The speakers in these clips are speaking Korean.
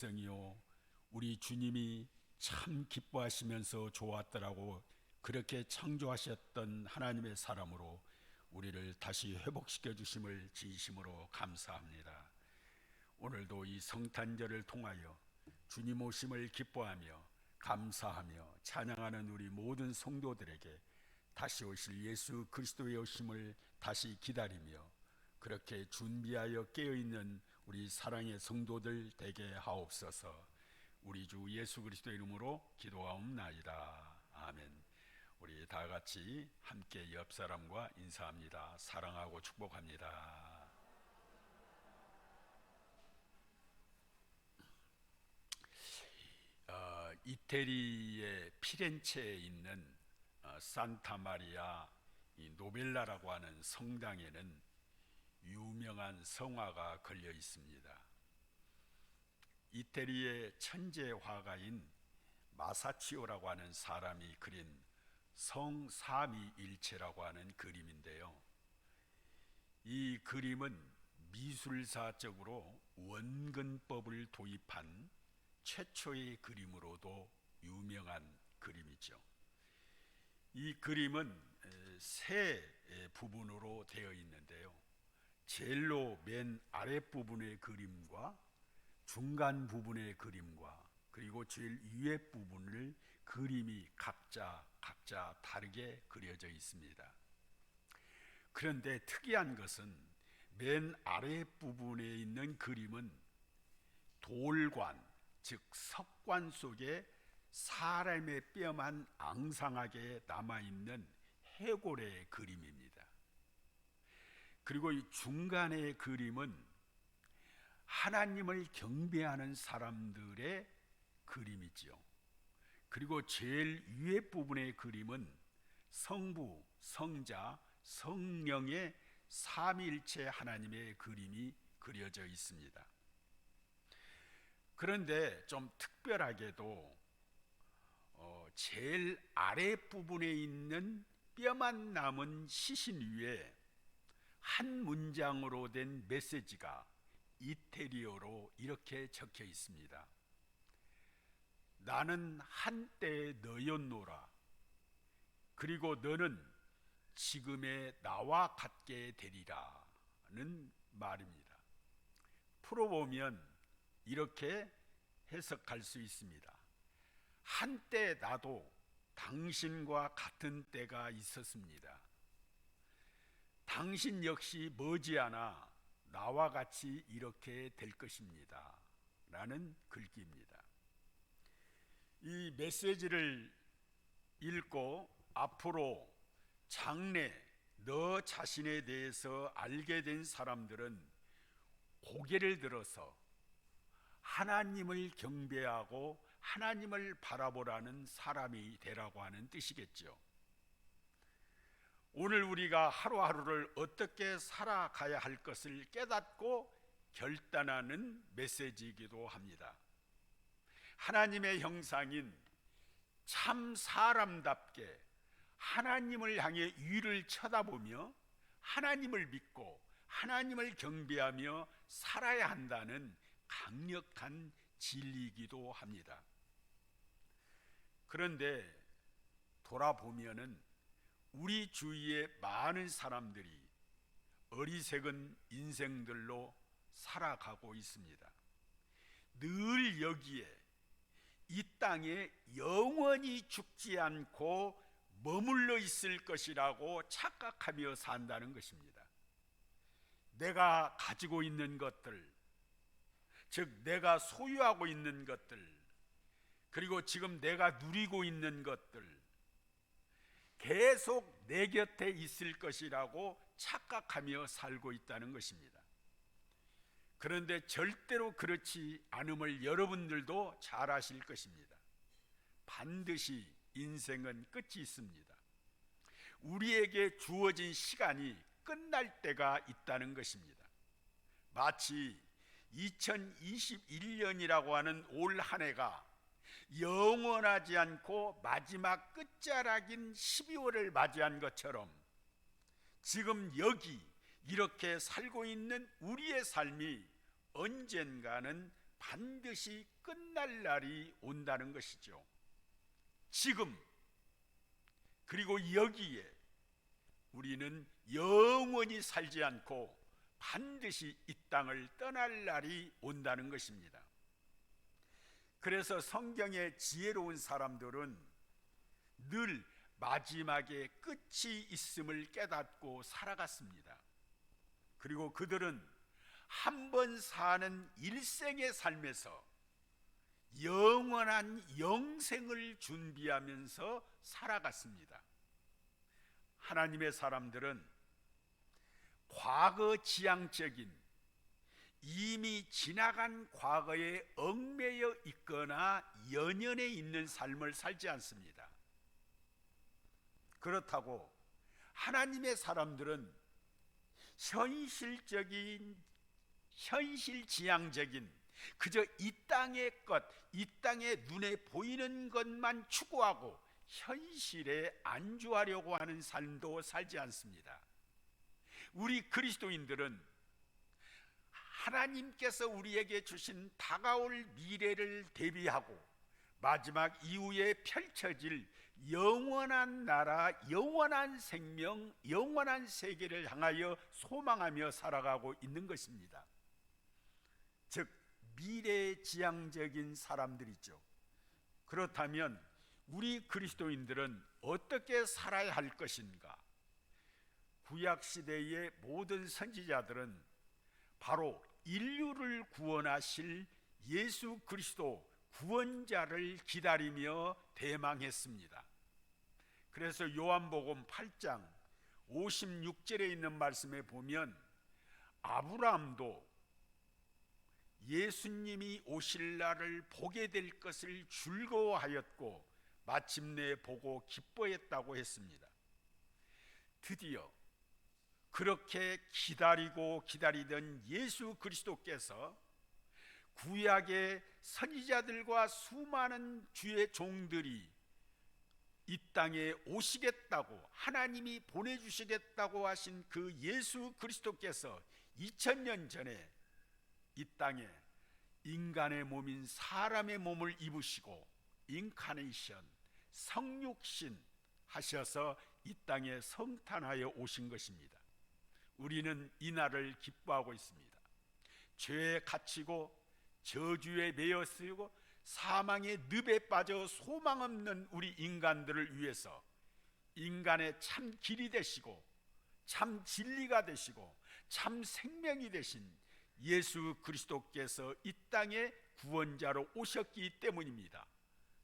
성이요, 우리 주님이 참 기뻐하시면서 좋았더라고 그렇게 창조하셨던 하나님의 사람으로 우리를 다시 회복시켜 주심을 진심으로 감사합니다. 오늘도 이 성탄절을 통하여 주님 오심을 기뻐하며 감사하며 찬양하는 우리 모든 성도들에게 다시 오실 예수 그리스도의 오심을 다시 기다리며 그렇게 준비하여 깨어있는 우리 사랑의 성도들 되게 하옵소서. 우리 주 예수 그리스도의 이름으로 기도하옵나이다. 아멘. 우리 다 같이 함께 옆 사람과 인사합니다. 사랑하고 축복합니다. 이태리의 피렌체에 있는 산타 마리아 노벨라라고 하는 성당에는 유명한 성화가 걸려 있습니다. 이태리의 천재 화가인 마사치오라고 하는 사람이 그린 성삼위일체라고 하는 그림인데요, 이 그림은 미술사적으로 원근법을 도입한 최초의 그림으로도 유명한 그림이죠. 이 그림은 세 부분으로 되어 있는데요, 제일로 맨 아랫부분의 그림과 중간 부분의 그림과 그리고 제일 위에 부분을 그림이 각자 다르게 그려져 있습니다. 그런데 특이한 것은 맨 아랫부분에 있는 그림은 돌관, 즉 석관 속에 사람의 뼈만 앙상하게 남아있는 해골의 그림입니다. 그리고 이 중간의 그림은 하나님을 경배하는 사람들의 그림이죠. 그리고 제일 위에 부분의 그림은 성부, 성자, 성령의 삼위일체 하나님의 그림이 그려져 있습니다. 그런데 좀 특별하게도 제일 아랫부분에 있는 뼈만 남은 시신 위에 한 문장으로 된 메시지가 이태리어로 이렇게 적혀 있습니다. 나는 한때 너였노라. 그리고 너는 지금의 나와 같게 되리라는 말입니다. 풀어보면 이렇게 해석할 수 있습니다. 한때 나도 당신과 같은 때가 있었습니다. 당신 역시 머지않아 나와 같이 이렇게 될 것입니다. 라는 글귀입니다. 이 메시지를 읽고 앞으로 장래 너 자신에 대해서 알게 된 사람들은 고개를 들어서 하나님을 경배하고 하나님을 바라보라는 사람이 되라고 하는 뜻이겠죠. 오늘 우리가 하루하루를 어떻게 살아가야 할 것을 깨닫고 결단하는 메시지이기도 합니다. 하나님의 형상인 참 사람답게 하나님을 향해 위를 쳐다보며 하나님을 믿고 하나님을 경배하며 살아야 한다는 강력한 진리이기도 합니다. 그런데 돌아보면은 우리 주위의 많은 사람들이 어리석은 인생들로 살아가고 있습니다. 늘 여기에 이 땅에 영원히 죽지 않고 머물러 있을 것이라고 착각하며 산다는 것입니다. 내가 가지고 있는 것들, 즉 내가 소유하고 있는 것들, 그리고 지금 내가 누리고 있는 것들 계속 내 곁에 있을 것이라고 착각하며 살고 있다는 것입니다. 그런데 절대로 그렇지 않음을 여러분들도 잘 아실 것입니다. 반드시 인생은 끝이 있습니다. 우리에게 주어진 시간이 끝날 때가 있다는 것입니다. 마치 2021년이라고 하는 올 한 해가 영원하지 않고 마지막 끝자락인 12월을 맞이한 것처럼 지금 여기 이렇게 살고 있는 우리의 삶이 언젠가는 반드시 끝날 날이 온다는 것이죠. 지금 그리고 여기에 우리는 영원히 살지 않고 반드시 이 땅을 떠날 날이 온다는 것입니다. 그래서 성경의 지혜로운 사람들은 늘 마지막에 끝이 있음을 깨닫고 살아갔습니다. 그리고 그들은 한 번 사는 일생의 삶에서 영원한 영생을 준비하면서 살아갔습니다. 하나님의 사람들은 과거 지향적인 이미 지나간 과거에 얽매여 있거나 연연해 있는 삶을 살지 않습니다. 그렇다고 하나님의 사람들은 현실지향적인 그저 이 땅의 것, 이 땅의 눈에 보이는 것만 추구하고 현실에 안주하려고 하는 삶도 살지 않습니다. 우리 그리스도인들은 하나님께서 우리에게 주신 다가올 미래를 대비하고 마지막 이후에 펼쳐질 영원한 나라, 영원한 생명, 영원한 세계를 향하여 소망하며 살아가고 있는 것입니다. 즉 미래지향적인 사람들이죠. 그렇다면 우리 그리스도인들은 어떻게 살아야 할 것인가? 구약시대의 모든 선지자들은 바로 인류를 구원하실 예수 그리스도 구원자를 기다리며 대망했습니다. 그래서 요한복음 8장 56절에 있는 말씀에 보면 아브라함도 예수님이 오실 날을 보게 될 것을 즐거워하였고 마침내 보고 기뻐했다고 했습니다. 드디어 그렇게 기다리고 기다리던 예수 그리스도께서 구약의 선지자들과 수많은 주의 종들이 이 땅에 오시겠다고 하나님이 보내주시겠다고 하신 그 예수 그리스도께서 2000년 전에 이 땅에 인간의 몸인 사람의 몸을 입으시고 인카네이션, 성육신 하셔서 이 땅에 성탄하여 오신 것입니다. 우리는 이 날을 기뻐하고 있습니다. 죄에 갇히고 저주에 매여 쓰이고 사망의 늪에 빠져 소망 없는 우리 인간들을 위해서 인간의 참 길이 되시고 참 진리가 되시고 참 생명이 되신 예수 그리스도께서 이 땅에 구원자로 오셨기 때문입니다.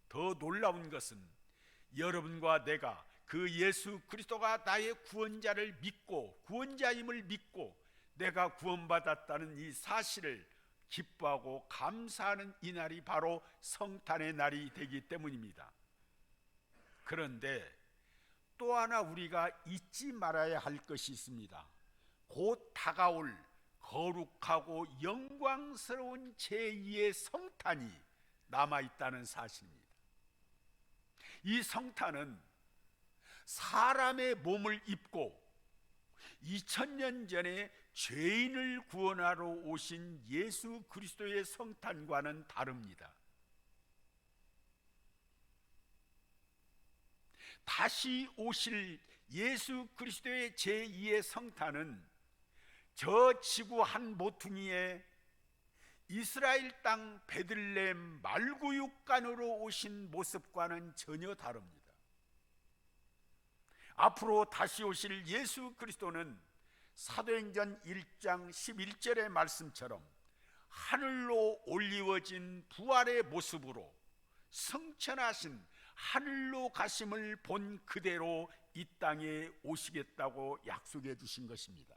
더 놀라운 것은 여러분과 내가 그 예수 그리스도가 나의 구원자를 믿고 구원자임을 믿고 내가 구원받았다는 이 사실을 기뻐하고 감사하는 이 날이 바로 성탄의 날이 되기 때문입니다. 그런데 또 하나 우리가 잊지 말아야 할 것이 있습니다. 곧 다가올 거룩하고 영광스러운 제2의 성탄이 남아있다는 사실입니다. 이 성탄은 사람의 몸을 입고 2000년 전에 죄인을 구원하러 오신 예수 그리스도의 성탄과는 다릅니다. 다시 오실 예수 그리스도의 제2의 성탄은 저 지구 한 모퉁이에 이스라엘 땅 베들레헴 말구육간으로 오신 모습과는 전혀 다릅니다. 앞으로 다시 오실 예수 그리스도는 사도행전 1장 11절의 말씀처럼 하늘로 올리워진 부활의 모습으로 승천하신 하늘로 가심을 본 그대로 이 땅에 오시겠다고 약속해 주신 것입니다.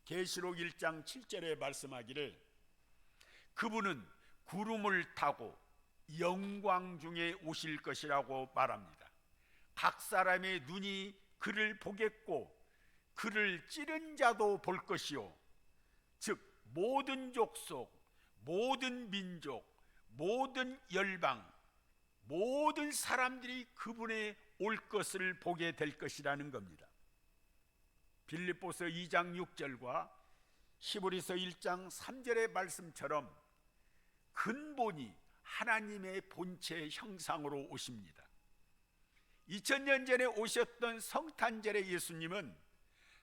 계시록 1장 7절에 말씀하기를 그분은 구름을 타고 영광 중에 오실 것이라고 말합니다. 각 사람의 눈이 그를 보겠고 그를 찌른 자도 볼 것이요 즉 모든 족속, 모든 민족, 모든 열방, 모든 사람들이 그분의 올 것을 보게 될 것이라는 겁니다. 빌립보서 2장 6절과 히브리서 1장 3절의 말씀처럼 근본이 하나님의 본체 형상으로 오십니다. 2000년 전에 오셨던 성탄절의 예수님은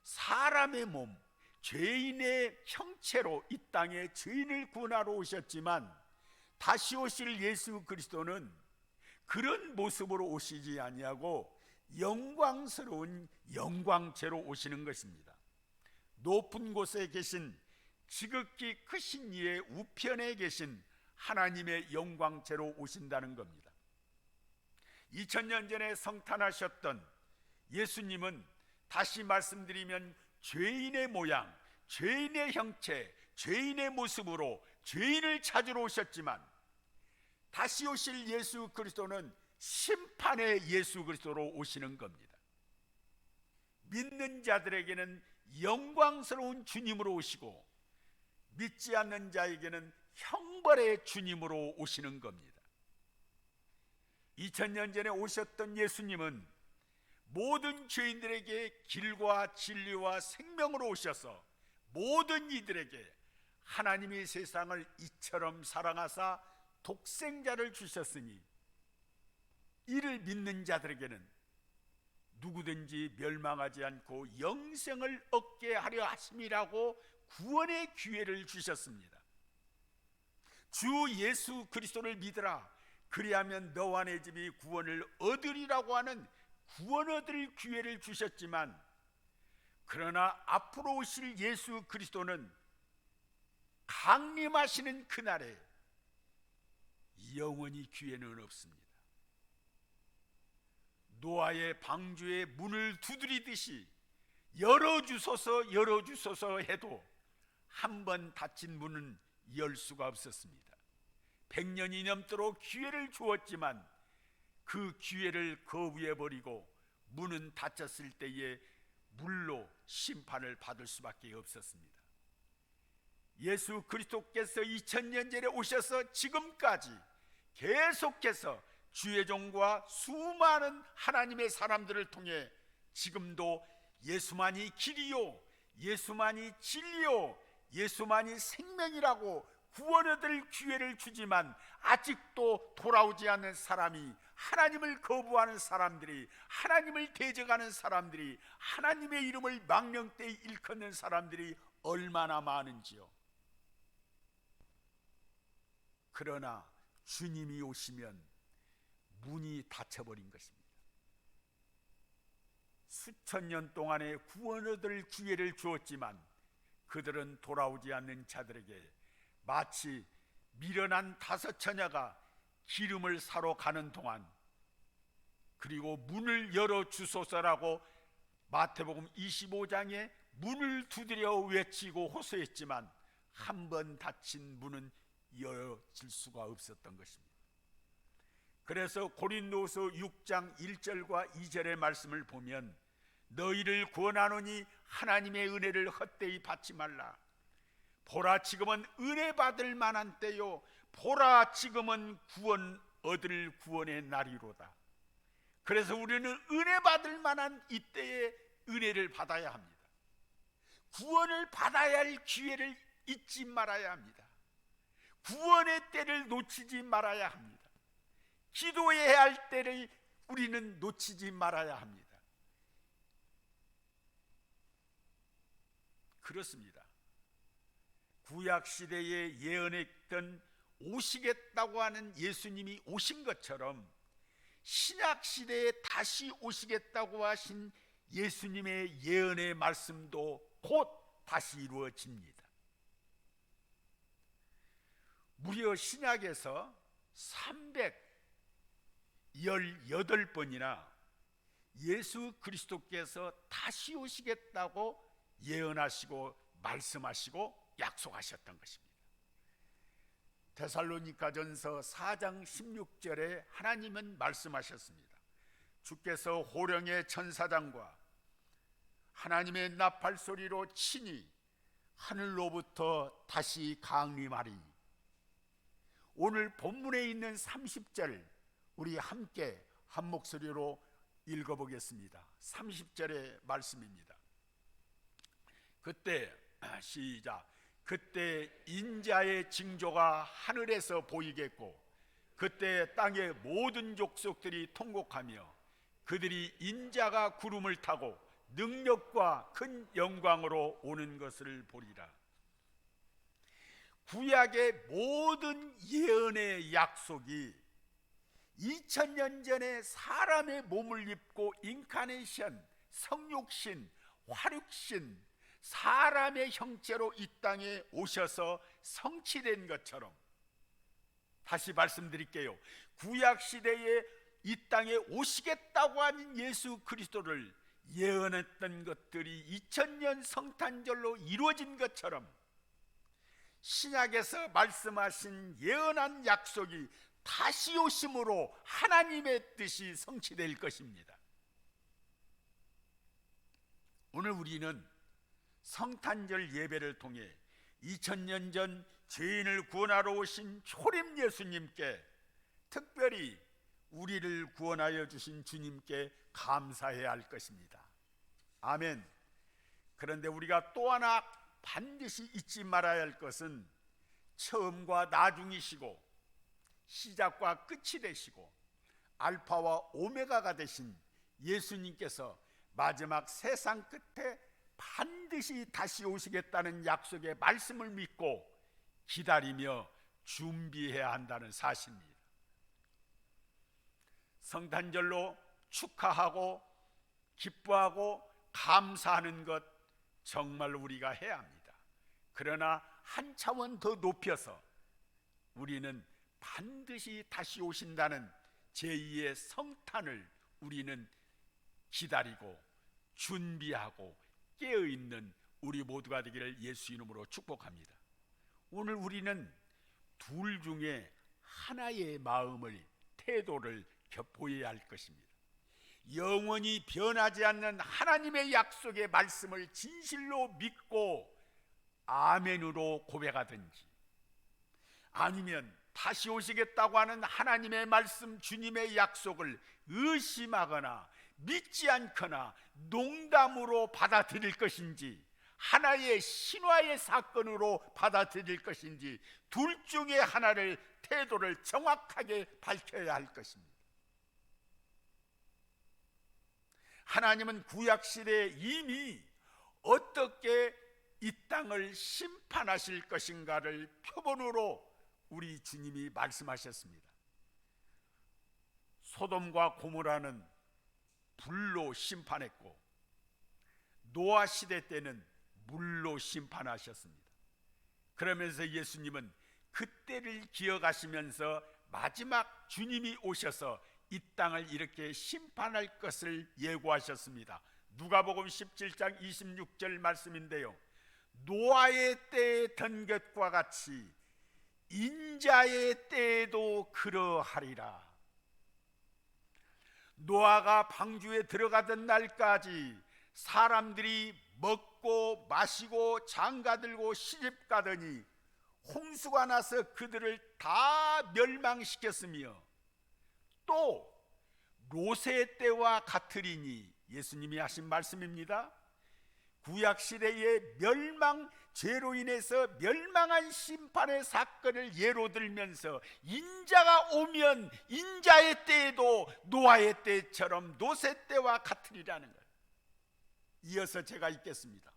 사람의 몸, 죄인의 형체로 이 땅에 죄인을 구원하러 오셨지만, 다시 오실 예수 그리스도는 그런 모습으로 오시지 아니하고 영광스러운 영광체로 오시는 것입니다. 높은 곳에 계신 지극히 크신 이의 우편에 계신 하나님의 영광체로 오신다는 겁니다. 2000년 전에 성탄하셨던 예수님은 다시 말씀드리면 죄인의 모양, 죄인의 형체, 죄인의 모습으로 죄인을 찾으러 오셨지만, 다시 오실 예수 그리스도는 심판의 예수 그리스도로 오시는 겁니다. 믿는 자들에게는 영광스러운 주님으로 오시고, 믿지 않는 자에게는 형벌의 주님으로 오시는 겁니다. 2000년 전에 오셨던 예수님은 모든 죄인들에게 길과 진리와 생명으로 오셔서 모든 이들에게 하나님이 세상을 이처럼 사랑하사 독생자를 주셨으니 이를 믿는 자들에게는 누구든지 멸망하지 않고 영생을 얻게 하려 하심이라고 구원의 기회를 주셨습니다. 주 예수 그리스도를 믿으라, 그리하면 너와 내 집이 구원을 얻으리라고 하는 구원 얻을 기회를 주셨지만, 그러나 앞으로 오실 예수 그리스도는 강림하시는 그날에 영원히 기회는 없습니다. 노아의 방주에 문을 두드리듯이 열어주소서 열어주소서 해도 한 번 닫힌 문은 열 수가 없었습니다. 100년이 넘도록 기회를 주었지만 그 기회를 거부해버리고 문은 닫혔을 때에 물로 심판을 받을 수밖에 없었습니다. 예수 그리스도께서 2000년 전에 오셔서 지금까지 계속해서 주의 종과 수많은 하나님의 사람들을 통해 지금도 예수만이 길이요, 예수만이 진리요, 예수만이 생명이라고 구원 얻을 기회를 주지만, 아직도 돌아오지 않는 사람이, 하나님을 거부하는 사람들이, 하나님을 대적하는 사람들이, 하나님의 이름을 망령되이 일컫는 사람들이 얼마나 많은지요. 그러나 주님이 오시면 문이 닫혀버린 것입니다. 수천 년 동안의 구원 얻을 기회를 주었지만 그들은 돌아오지 않는 자들에게 마치 미련한 5 처녀가 기름을 사러 가는 동안, 그리고 문을 열어주소서라고 마태복음 25장에 문을 두드려 외치고 호소했지만 한 번 닫힌 문은 열어질 수가 없었던 것입니다. 그래서 고린도서 6장 1절과 2절의 말씀을 보면, 너희를 구원하노니 하나님의 은혜를 헛되이 받지 말라. 보라, 지금은 은혜 받을 만한 때요, 보라, 지금은 구원 얻을 구원의 날이로다. 그래서 우리는 은혜 받을 만한 이때에 은혜를 받아야 합니다. 구원을 받아야 할 기회를 잊지 말아야 합니다. 구원의 때를 놓치지 말아야 합니다. 기도해야 할 때를 우리는 놓치지 말아야 합니다. 그렇습니다. 구약시대에 예언했던 오시겠다고 하는 예수님이 오신 것처럼 신약시대에 다시 오시겠다고 하신 예수님의 예언의 말씀도 곧 다시 이루어집니다. 무려 신약에서 318번이나 예수 그리스도께서 다시 오시겠다고 예언하시고 말씀하시고 약속하셨던 것입니다. 데살로니가전서 4장 16절에 하나님은 말씀하셨습니다. 주께서 호령의 천사장과 하나님의 나팔 소리로 친히 하늘로부터 다시 강림하리. 오늘 본문에 있는 30절 우리 함께 한 목소리로 읽어보겠습니다. 30절의 말씀입니다. 그때 시작. 그때 인자의 징조가 하늘에서 보이겠고 그때 땅의 모든 족속들이 통곡하며 그들이 인자가 구름을 타고 능력과 큰 영광으로 오는 것을 보리라. 구약의 모든 예언의 약속이 2000년 전에 사람의 몸을 입고 인카네이션, 성육신, 화육신, 사람의 형체로 이 땅에 오셔서 성취된 것처럼, 다시 말씀드릴게요. 구약 시대에 이 땅에 오시겠다고 하는 예수 그리스도를 예언했던 것들이 2000년 성탄절로 이루어진 것처럼 신약에서 말씀하신 예언한 약속이 다시 오심으로 하나님의 뜻이 성취될 것입니다. 오늘 우리는 성탄절 예배를 통해 2000년 전 죄인을 구원하러 오신 초림 예수님께, 특별히 우리를 구원하여 주신 주님께 감사해야 할 것입니다. 아멘. 그런데 우리가 또 하나 반드시 잊지 말아야 할 것은 처음과 나중이시고 시작과 끝이 되시고 알파와 오메가가 되신 예수님께서 마지막 세상 끝에 반드시 다시 오시겠다는 약속의 말씀을 믿고 기다리며 준비해야 한다는 사실입니다. 성탄절로 축하하고 기뻐하고 감사하는 것 정말 우리가 해야 합니다. 그러나 한 차원 더 높여서 우리는 반드시 다시 오신다는 제2의 성탄을 우리는 기다리고 준비하고 깨어있는 우리 모두가 되기를 예수 이름으로 축복합니다. 오늘 우리는 둘 중에 하나의 마음을, 태도를 보여야 할 것입니다. 영원히 변하지 않는 하나님의 약속의 말씀을 진실로 믿고 아멘으로 고백하든지, 아니면 다시 오시겠다고 하는 하나님의 말씀, 주님의 약속을 의심하거나 믿지 않거나 농담으로 받아들일 것인지, 하나의 신화의 사건으로 받아들일 것인지, 둘 중에 하나를, 태도를 정확하게 밝혀야 할 것입니다. 하나님은 구약시대에 이미 어떻게 이 땅을 심판하실 것인가를 표본으로 우리 주님이 말씀하셨습니다. 소돔과 고모라는 불로 심판했고 노아 시대 때는 물로 심판하셨습니다. 그러면서 예수님은 그때를 기억하시면서 마지막 주님이 오셔서 이 땅을 이렇게 심판할 것을 예고하셨습니다. 누가복음 17장 26절 말씀인데요, 노아의 때에 던 것과 같이 인자의 때에도 그러하리라. 노아가 방주에 들어가던 날까지 사람들이 먹고 마시고 장가들고 시집가더니 홍수가 나서 그들을 다 멸망시켰으며 또 롯의 때와 같으리니, 예수님이 하신 말씀입니다. 구약시대의 멸망, 죄로 인해서 멸망한 심판의 사건을 예로 들면서 인자가 오면 인자의 때에도 노아의 때처럼 롯의 때와 같으리라는 거예요. 이어서 제가 읽겠습니다.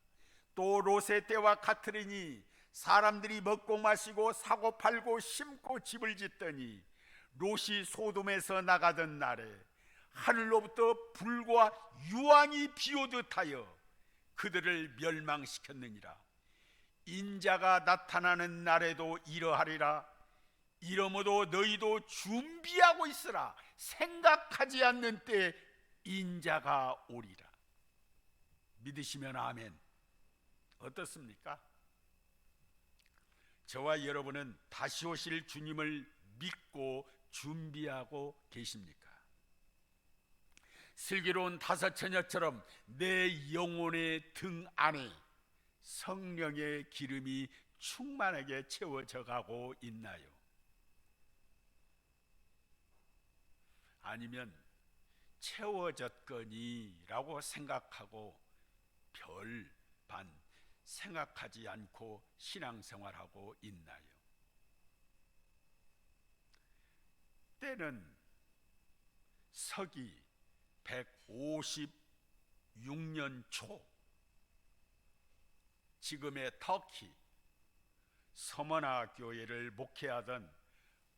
또 롯의 때와 같으리니 사람들이 먹고 마시고 사고 팔고 심고 집을 짓더니 롯이 소돔에서 나가던 날에 하늘로부터 불과 유황이 비오듯 하여 그들을 멸망시켰느니라. 인자가 나타나는 날에도 이러하리라. 이러므로 너희도 준비하고 있으라. 생각하지 않는 때에 인자가 오리라. 믿으시면 아멘. 어떻습니까? 저와 여러분은 다시 오실 주님을 믿고 준비하고 계십니까? 슬기로운 다섯 처녀처럼 내 영혼의 등 안에 성령의 기름이 충만하게 채워져 가고 있나요? 아니면 채워졌거니라고 생각하고 별반 생각하지 않고 신앙생활하고 있나요? 때는 서기 156년 초, 지금의 터키 서머나 교회를 목회하던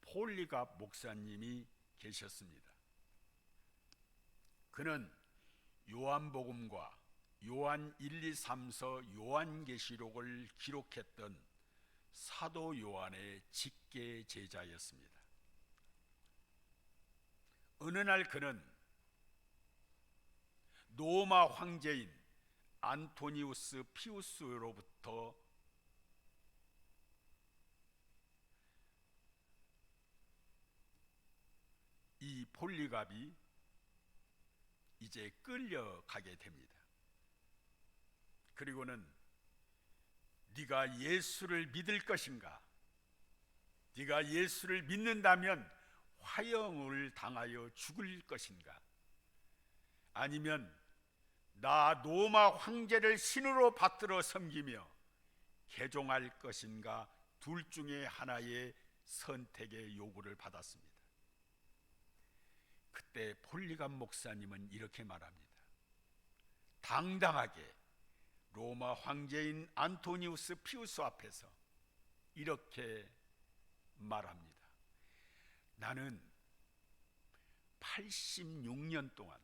폴리갑 목사님이 계셨습니다. 그는 요한복음과 요한 1, 2, 3서 요한계시록을 기록했던 사도 요한의 직계 제자였습니다. 어느 날 그는 로마 황제인 안토니우스 피우스로부터 이 폴리갑이 이제 끌려가게 됩니다. 그리고는 네가 예수를 믿을 것인가? 네가 예수를 믿는다면 화형을 당하여 죽을 것인가? 아니면 나 로마 황제를 신으로 받들어 섬기며 개종할 것인가? 둘 중에 하나의 선택의 요구를 받았습니다. 그때 폴리갑 목사님은 이렇게 말합니다. 당당하게 로마 황제인 안토니우스 피우스 앞에서 이렇게 말합니다. 나는 86년 동안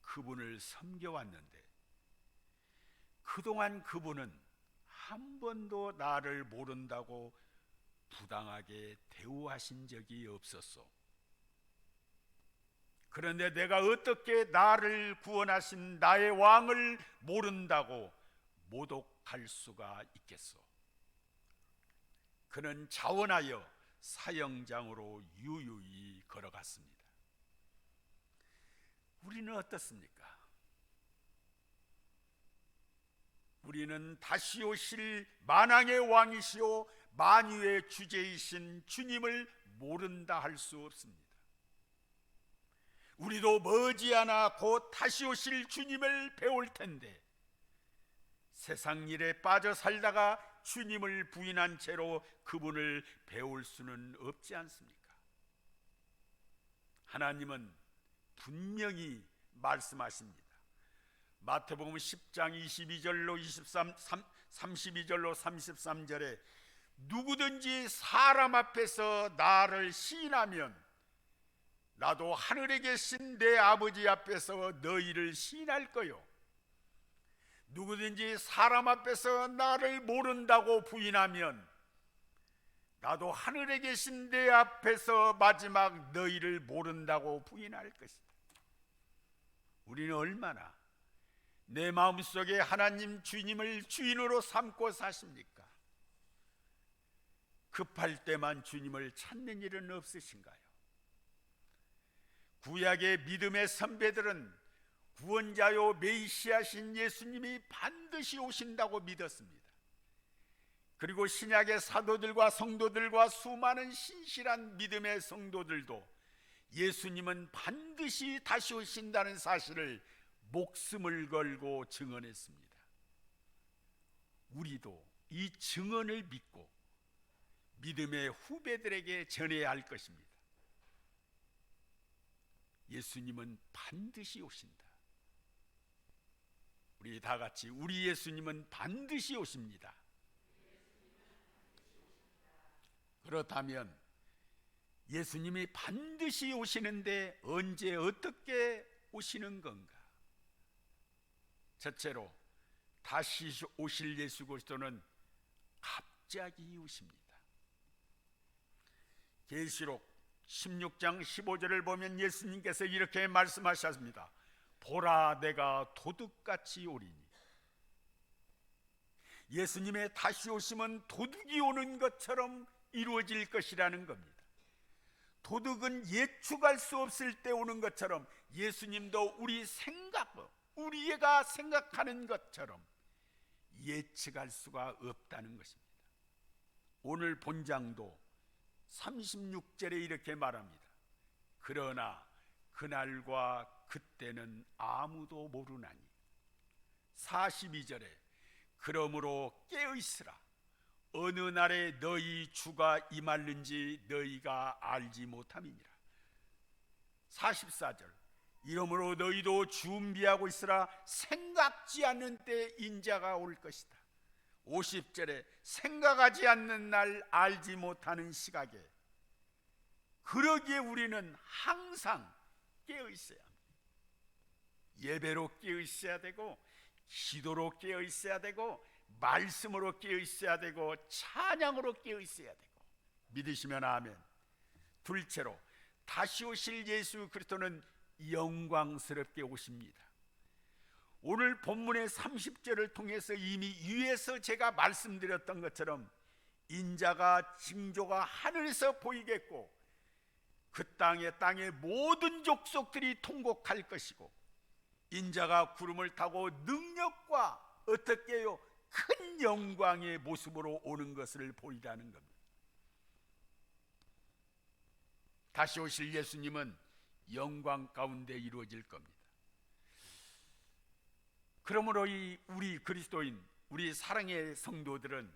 그분을 섬겨왔는데 그동안 그분은 한 번도 나를 모른다고 부당하게 대우하신 적이 없었소. 그런데 내가 어떻게 나를 구원하신 나의 왕을 모른다고 모독할 수가 있겠소? 그는 자원하여 사형장으로 유유히 걸어갔습니다. 우리는 어떻습니까? 우리는 다시 오실 만왕의 왕이시오 만유의 주제이신 주님을 모른다 할 수 없습니다. 우리도 머지않아 곧 다시 오실 주님을 배울 텐데 세상 일에 빠져 살다가 주님을 부인한 채로 그분을 배울 수는 없지 않습니까? 하나님은 분명히 말씀하십니다. 마태복음 10장 22절로 32절로 33절에 누구든지 사람 앞에서 나를 시인하면 나도 하늘에 계신 내 아버지 앞에서 너희를 시인할 거요. 누구든지 사람 앞에서 나를 모른다고 부인하면 나도 하늘에 계신 내 앞에서 마지막 너희를 모른다고 부인할 것이다. 우리는 얼마나 내 마음속에 하나님 주님을 주인으로 삼고 사십니까? 급할 때만 주님을 찾는 일은 없으신가요? 구약의 믿음의 선배들은 구원자요 메시아신 예수님이 반드시 오신다고 믿었습니다. 그리고 신약의 사도들과 성도들과 수많은 신실한 믿음의 성도들도 예수님은 반드시 다시 오신다는 사실을 목숨을 걸고 증언했습니다. 우리도 이 증언을 믿고 믿음의 후배들에게 전해야 할 것입니다. 예수님은 반드시 오신다. 우리 다 같이 우리 예수님은 반드시 오십니다. 그렇다면 예수님이 반드시 오시는데 언제 어떻게 오시는 건가? 첫째로 다시 오실 예수 그리스도는 갑자기 오십니다. 계시록 16장 15절을 보면 예수님께서 이렇게 말씀하셨습니다. 보라 내가 도둑같이 오리니. 예수님의 다시 오심은 도둑이 오는 것처럼 이루어질 것이라는 겁니다. 도둑은 예측할 수 없을 때 오는 것처럼 예수님도 우리가 생각하는 것처럼 예측할 수가 없다는 것입니다. 오늘 본장도 36절에 이렇게 말합니다. 그러나 그날과 그때는 아무도 모르나니. 42절에 그러므로 깨어있으라. 어느 날에 너희 주가 임할는지 너희가 알지 못함이니라. 44절. 이러므로 너희도 준비하고 있으라. 생각지 않는 때 인자가 올 것이다. 50절에 생각하지 않는 날, 알지 못하는 시각에. 그러기에 우리는 항상 깨어 있어야 합니다. 예배로 깨어 있어야 되고, 기도로 깨어 있어야 되고, 말씀으로 깨어 있어야 되고, 찬양으로 깨어 있어야 되고. 믿으시면 아멘. 둘째로, 다시 오실 예수 그리스도는 영광스럽게 오십니다. 오늘 본문의 30절을 통해서 이미 위에서 제가 말씀드렸던 것처럼 인자가 징조가 하늘에서 보이겠고, 그 땅의 모든 족속들이 통곡할 것이고, 인자가 구름을 타고 능력과 어떻게 해요? 큰 영광의 모습으로 오는 것을 보이라는 겁니다. 다시 오실 예수님은 영광 가운데 이루어질 겁니다. 그러므로 우리 그리스도인, 우리 사랑의 성도들은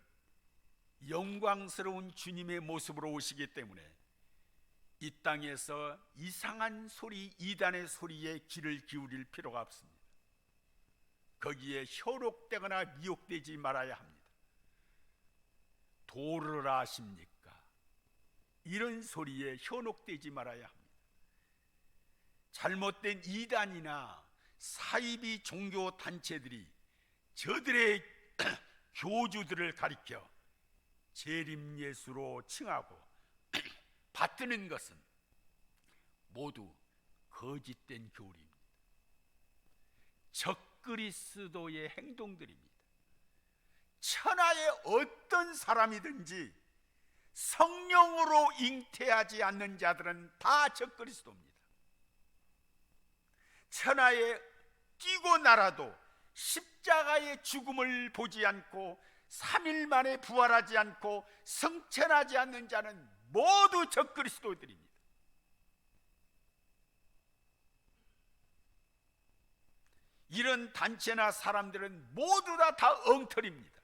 영광스러운 주님의 모습으로 오시기 때문에 이 땅에서 이상한 소리, 이단의 소리에 귀를 기울일 필요가 없습니다. 거기에 현혹되거나 미혹되지 말아야 합니다. 도를 아십니까? 이런 소리에 현혹되지 말아야 합니다. 잘못된 이단이나 사이비 종교 단체들이 저들의 교주들을 가리켜 재림 예수로 칭하고 받드는 것은 모두 거짓된 교리입니다. 적그리스도의 행동들입니다. 천하의 어떤 사람이든지 성령으로 잉태하지 않는 자들은 다 적그리스도입니다. 천하에 뛰고 날아도 십자가의 죽음을 보지 않고 3일 만에 부활하지 않고 성천하지 않는 자는 모두 적그리스도들입니다. 이런 단체나 사람들은 모두 다 엉터리입니다.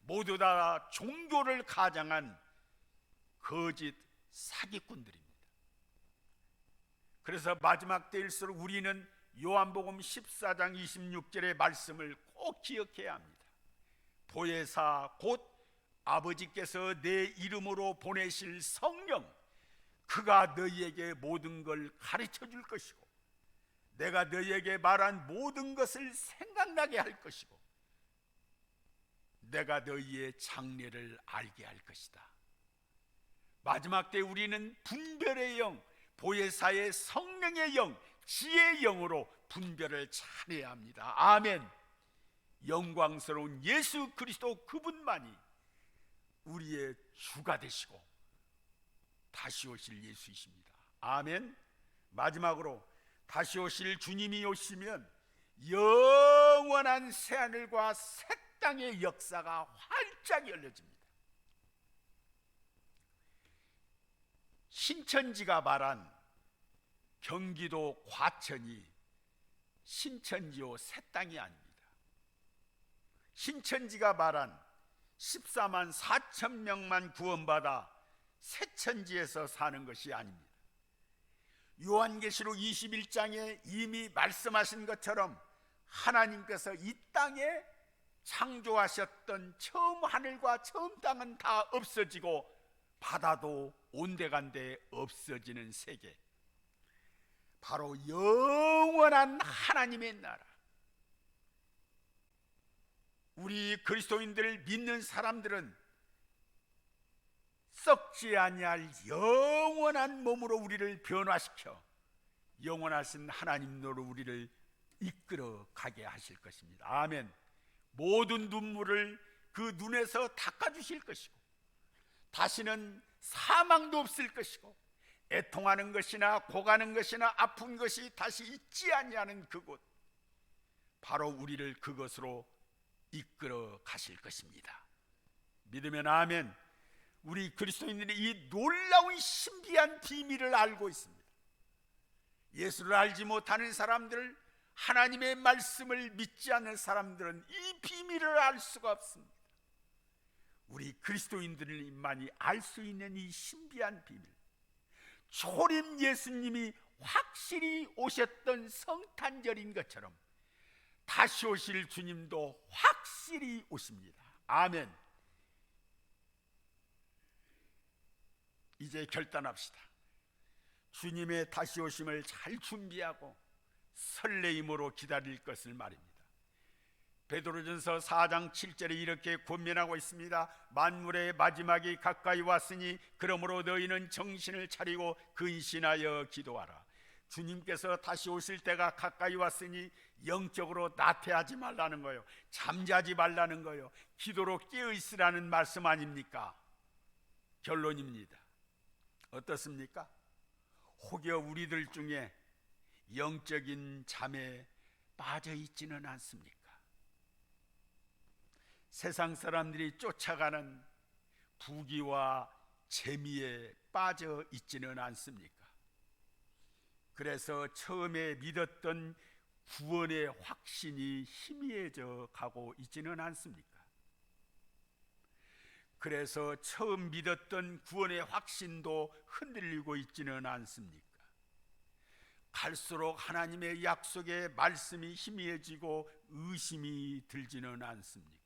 모두 다 종교를 가장한 거짓 사기꾼들입니다. 그래서 마지막 때일수록 우리는 요한복음 14장 26절의 말씀을 꼭 기억해야 합니다. 보혜사 곧 아버지께서 내 이름으로 보내실 성령, 그가 너희에게 모든 걸 가르쳐 줄 것이고 내가 너희에게 말한 모든 것을 생각나게 할 것이고 내가 너희의 장래를 알게 할 것이다. 마지막 때 우리는 분별의 영, 보혜사의 성령의 영, 지혜의 영으로 분별을 잘해야 합니다. 아멘. 영광스러운 예수 그리스도 그분만이 우리의 주가 되시고 다시 오실 예수이십니다. 아멘. 마지막으로 다시 오실 주님이 오시면 영원한 새하늘과 새 땅의 역사가 활짝 열려집니다. 신천지가 말한 경기도 과천이 신천지요 새 땅이 아닙니다. 신천지가 말한 14만 4천 명만 구원받아 새천지에서 사는 것이 아닙니다. 요한계시록 21장에 이미 말씀하신 것처럼 하나님께서 이 땅에 창조하셨던 처음 하늘과 처음 땅은 다 없어지고 바다도 온데간데 없어지는 세계, 바로 영원한 하나님의 나라. 우리 그리스도인들을 믿는 사람들은 썩지 아니할 영원한 몸으로 우리를 변화시켜 영원하신 하나님으로 우리를 이끌어 가게 하실 것입니다. 아멘. 모든 눈물을 그 눈에서 닦아주실 것이고 다시는 사망도 없을 것이고 애통하는 것이나 고가는 것이나 아픈 것이 다시 있지 아니하는 그곳, 바로 우리를 그것으로 이끌어 가실 것입니다. 믿으면 아멘. 우리 그리스도인들이 이 놀라운 신비한 비밀을 알고 있습니다. 예수를 알지 못하는 사람들, 하나님의 말씀을 믿지 않는 사람들은 이 비밀을 알 수가 없습니다. 우리 그리스도인들만이 알 수 있는 이 신비한 비밀, 초림 예수님이 확실히 오셨던 성탄절인 것처럼 다시 오실 주님도 확실히 오십니다. 아멘. 이제 결단합시다. 주님의 다시 오심을 잘 준비하고 설레임으로 기다릴 것을 말입니다. 베드로전서 4장 7절에 이렇게 권면하고 있습니다. 만물의 마지막이 가까이 왔으니 그러므로 너희는 정신을 차리고 근신하여 기도하라. 주님께서 다시 오실 때가 가까이 왔으니 영적으로 나태하지 말라는 거예요. 잠자지 말라는 거예요. 기도로 깨어 있으라는 말씀 아닙니까? 결론입니다. 어떻습니까? 혹여 우리들 중에 영적인 잠에 빠져 있지는 않습니까? 세상 사람들이 쫓아가는 부귀와 재미에 빠져 있지는 않습니까? 그래서 처음에 믿었던 구원의 확신이 희미해져 가고 있지는 않습니까? 그래서 처음 믿었던 구원의 확신도 흔들리고 있지는 않습니까? 갈수록 하나님의 약속의 말씀이 희미해지고 의심이 들지는 않습니까?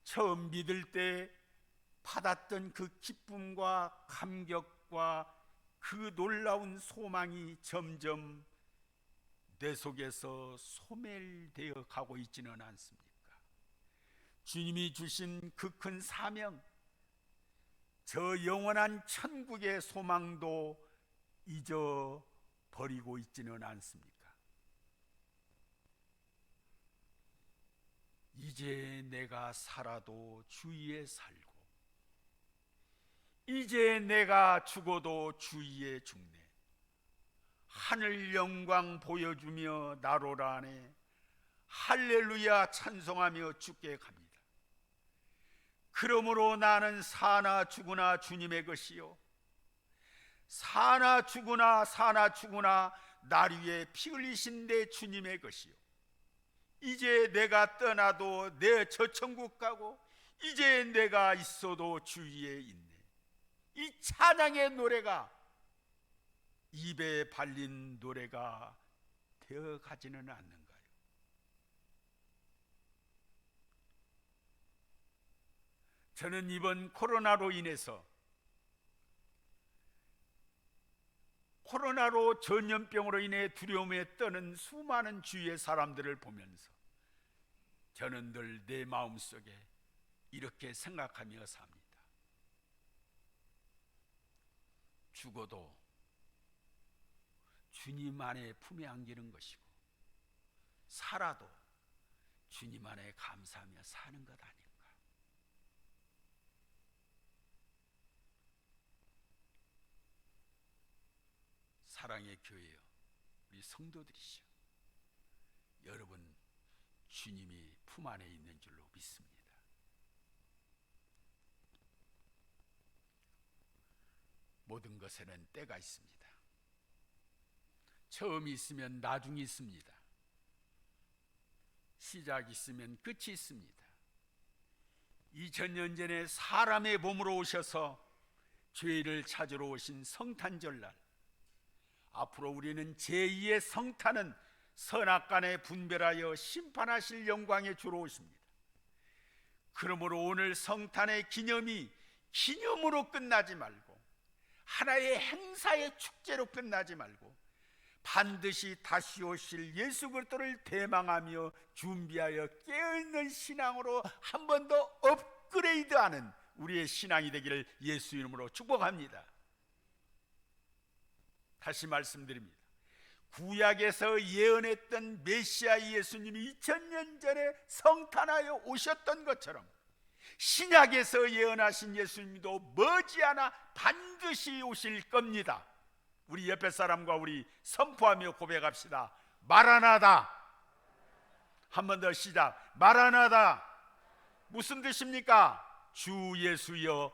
처음 믿을 때 받았던 그 기쁨과 감격과 그 놀라운 소망이 점점 내 속에서 소멸되어 가고 있지는 않습니까? 주님이 주신 그 큰 사명, 저 영원한 천국의 소망도 잊어버리고 있지는 않습니까? 이제 내가 살아도 주 위에 살고 이제 내가 죽어도 주 위에 죽네. 하늘 영광 보여주며 나로라 하네. 할렐루야 찬송하며 주께 갑니다. 그러므로 나는 사나 죽으나 주님의 것이요 사나 죽으나 날 위해 피 흘리신 내 주님의 것이요 이제 내가 떠나도 내 저 천국 가고 이제 내가 있어도 주 위에 있네. 이 찬양의 노래가 입에 발린 노래가 되어 가지는 않는가요? 저는 이번 코로나로 인해서 코로나로 전염병으로 인해 두려움에 떠는 수많은 주위의 사람들을 보면서 저는 늘 내 마음속에 이렇게 생각하며 삽니다. 죽어도 주님 안에 품에 안기는 것이고 살아도 주님 안에 감사하며 사는 것 아닌가. 사랑의 교회여, 우리 성도들이시여, 여러분 주님이 품 안에 있는 줄로 믿습니다. 모든 것에는 때가 있습니다. 처음이 있으면 나중이 있습니다. 시작이 있으면 끝이 있습니다. 2000년 전에 사람의 몸으로 오셔서 죄를 찾으러 오신 성탄절날, 앞으로 우리는 제2의 성탄은 선악간에 분별하여 심판하실 영광의 주로 오십니다. 그러므로 오늘 성탄의 기념이 기념으로 끝나지 말고 하나의 행사의 축제로 끝나지 말고 반드시 다시 오실 예수 그리스도를 대망하며 준비하여 깨어있는 신앙으로 한 번 더 업그레이드하는 우리의 신앙이 되기를 예수 이름으로 축복합니다. 다시 말씀드립니다. 구약에서 예언했던 메시아 예수님이 2000년 전에 성탄하여 오셨던 것처럼 신약에서 예언하신 예수님도 머지않아 반드시 오실 겁니다. 우리 옆에 사람과 우리 선포하며 고백합시다. 마라나다. 한 번 더 시작. 마라나다. 무슨 뜻입니까? 주 예수여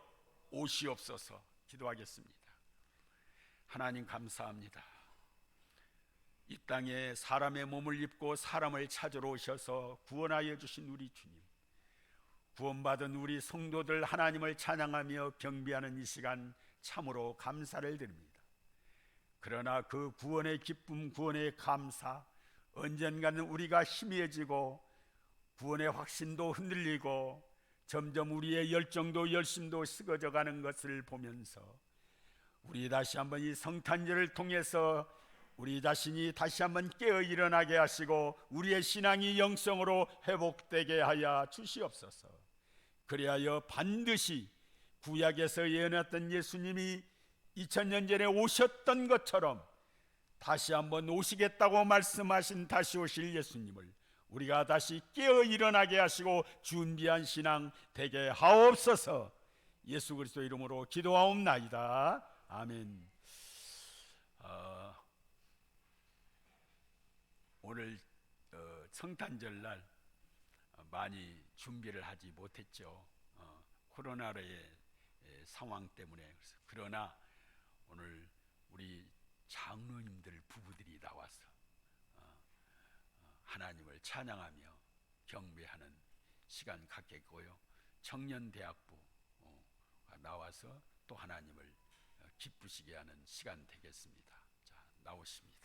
오시옵소서. 기도하겠습니다. 하나님 감사합니다. 이 땅에 사람의 몸을 입고 사람을 찾으러 오셔서 구원하여 주신 우리 주님, 구원받은 우리 성도들 하나님을 찬양하며 경배하는 이 시간 참으로 감사를 드립니다. 그러나 그 구원의 기쁨, 구원의 감사, 언젠가는 우리가 희미해지고 구원의 확신도 흔들리고 점점 우리의 열정도 열심도 식어져 가는 것을 보면서 우리 다시 한번 이 성탄절을 통해서 우리 자신이 다시 한번 깨어 일어나게 하시고 우리의 신앙이 영성으로 회복되게 하여 주시옵소서. 그리하여 반드시 구약에서 예언했던 예수님이 2000년 전에 오셨던 것처럼 다시 한번 오시겠다고 말씀하신 다시 오실 예수님을 우리가 다시 깨어 일어나게 하시고 준비한 신앙 되게 하옵소서. 예수 그리스도 이름으로 기도하옵나이다. 아멘. 오늘 성탄절날 많이 준비를 하지 못했죠. 코로나의 상황 때문에. 그러나 오늘 우리 장로님들 부부들이 나와서 하나님을 찬양하며 경배하는 시간 갖겠고요. 청년대학부 나와서 또 하나님을 기쁘시게 하는 시간 되겠습니다. 자, 나오십니다.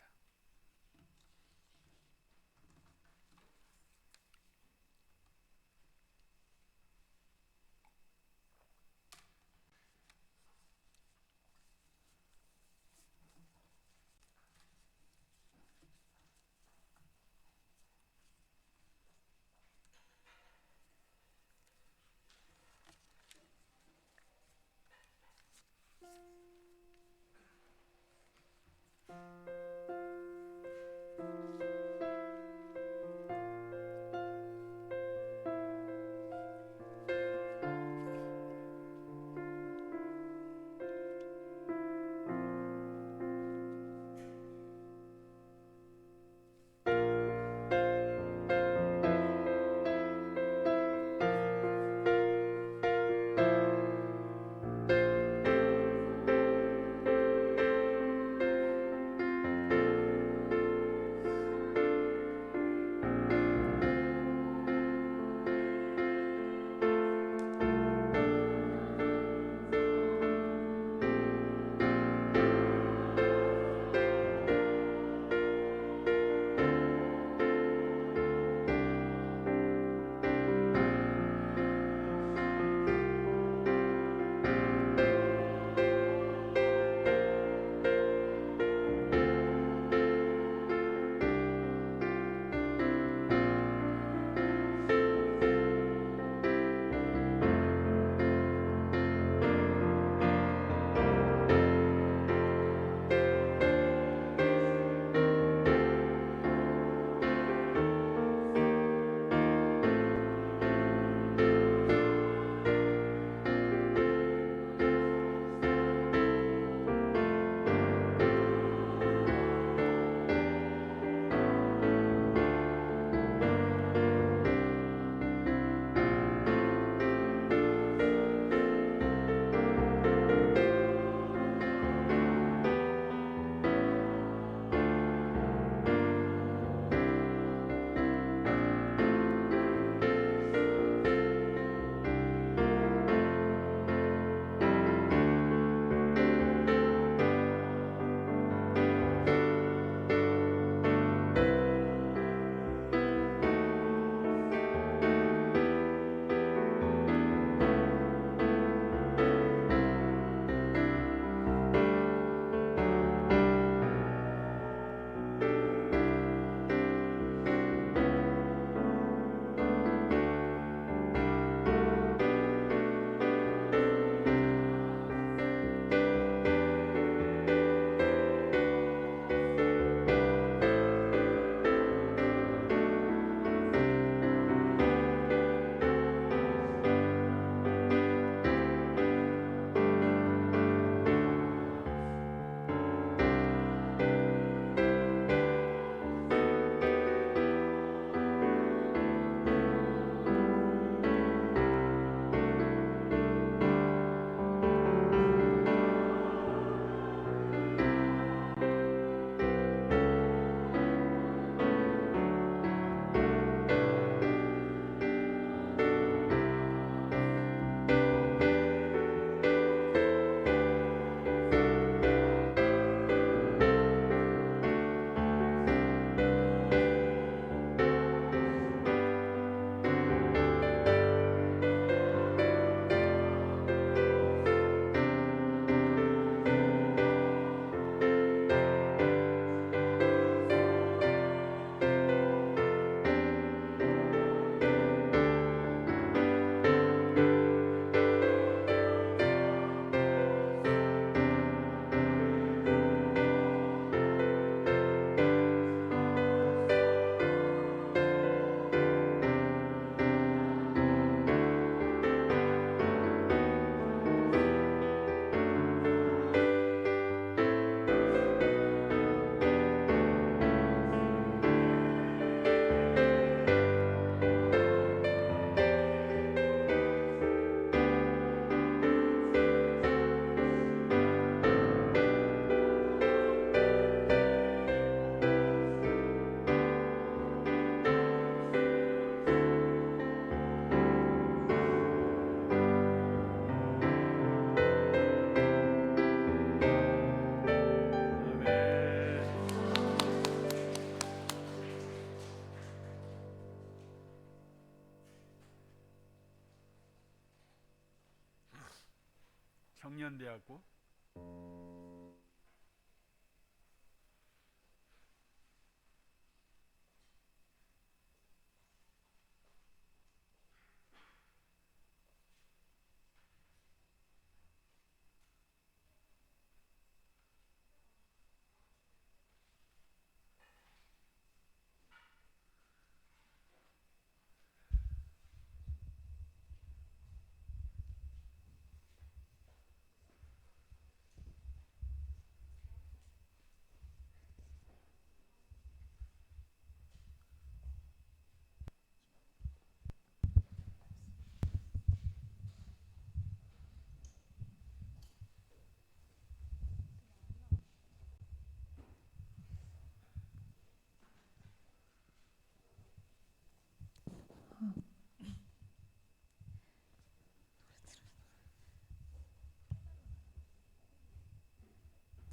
청년대학교?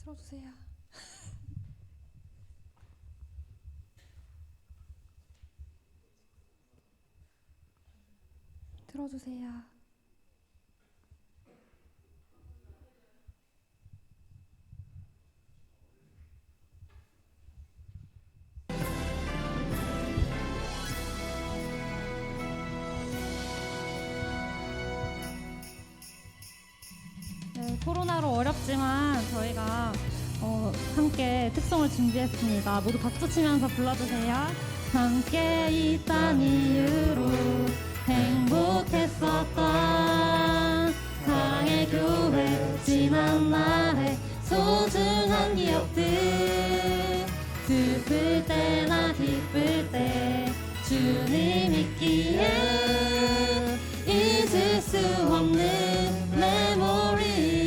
틀어주세요. 틀어주세요. 네, 코로나로 어렵지만 저희가 함께 특송을 준비했습니다. 모두 박수 치면서 불러주세요. 함께 있던 이유로 행복했었던 사랑의 교회 지난 날의 소중한 기억들 슬플 때나 기쁠 때 주님 있기에 잊을 수 없는 메모리.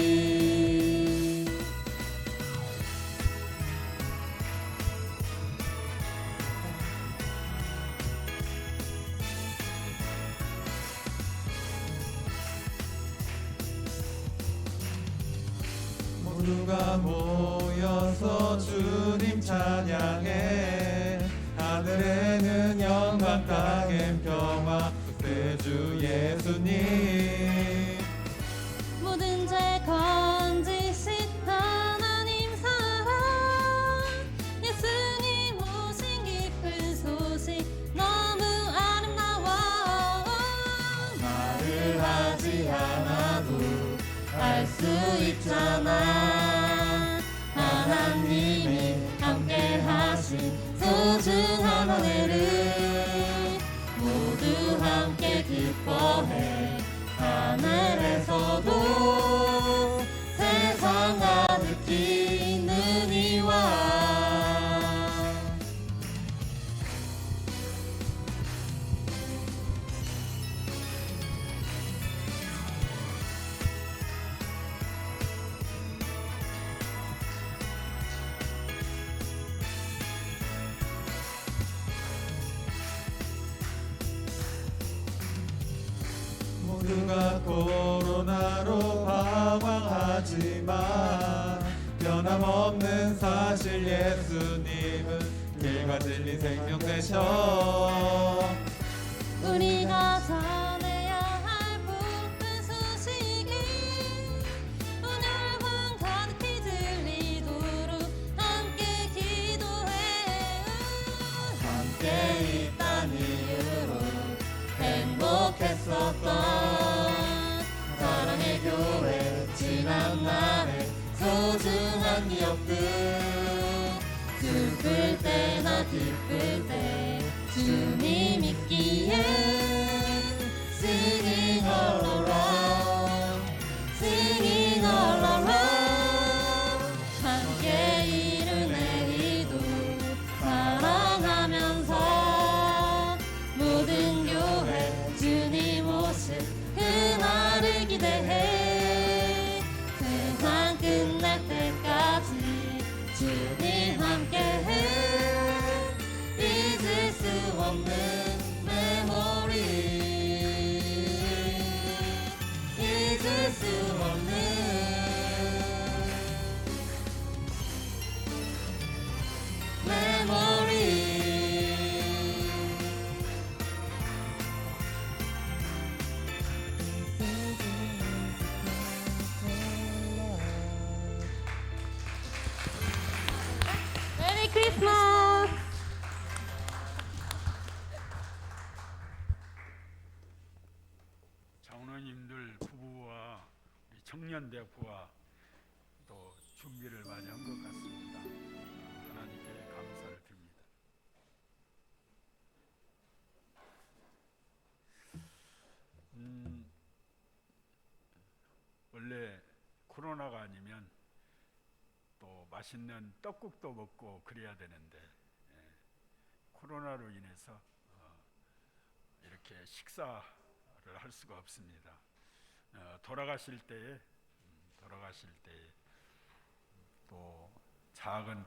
모두가 모여서 주님 찬양해. 하늘에는 영광 땅엔 평화 주 예수님. 모든 죄 건지신 하나님 사랑 예수님 오신 기쁜 소식 너무 아름다워. 말을 하지 않아도 알 수 있잖아. 하나님이 함께 하신 소중한 은혜를 모두 함께 기뻐해. 하늘에서도 세상 가득히 눈이 와. 모두가 코로나로 방황하지만 변함없는 사실 예수님은 길과 진리 생명 되셔. 우리가 전해야 할 복된 소식이 오늘만 가득히 들리도록 함께 기도해. 함께 있단 이유로 행복했었던 사랑의 교회 지난 날의 소중한 기억들 슬플 때나 기쁠 때 주님 있기에 Singing all around Singing all around 함께 이른 내리도 사랑하면서 모든 교회 주님 오실 그날을 기대해. 세상 끝날 때까지 주님 함께해. 잊을 수 없는 메모리. 크리스마스. 장로님들 부부와 우리 청년 대표와 또 준비를 많이 한 것 같습니다. 하나님께 감사를 드립니다. 원래 코로나가 아니면 또 맛있는 떡국도 먹고 그래야 되는데 코로나로 인해서 이렇게 식사를 할 수가 없습니다. 돌아가실 때에 또 작은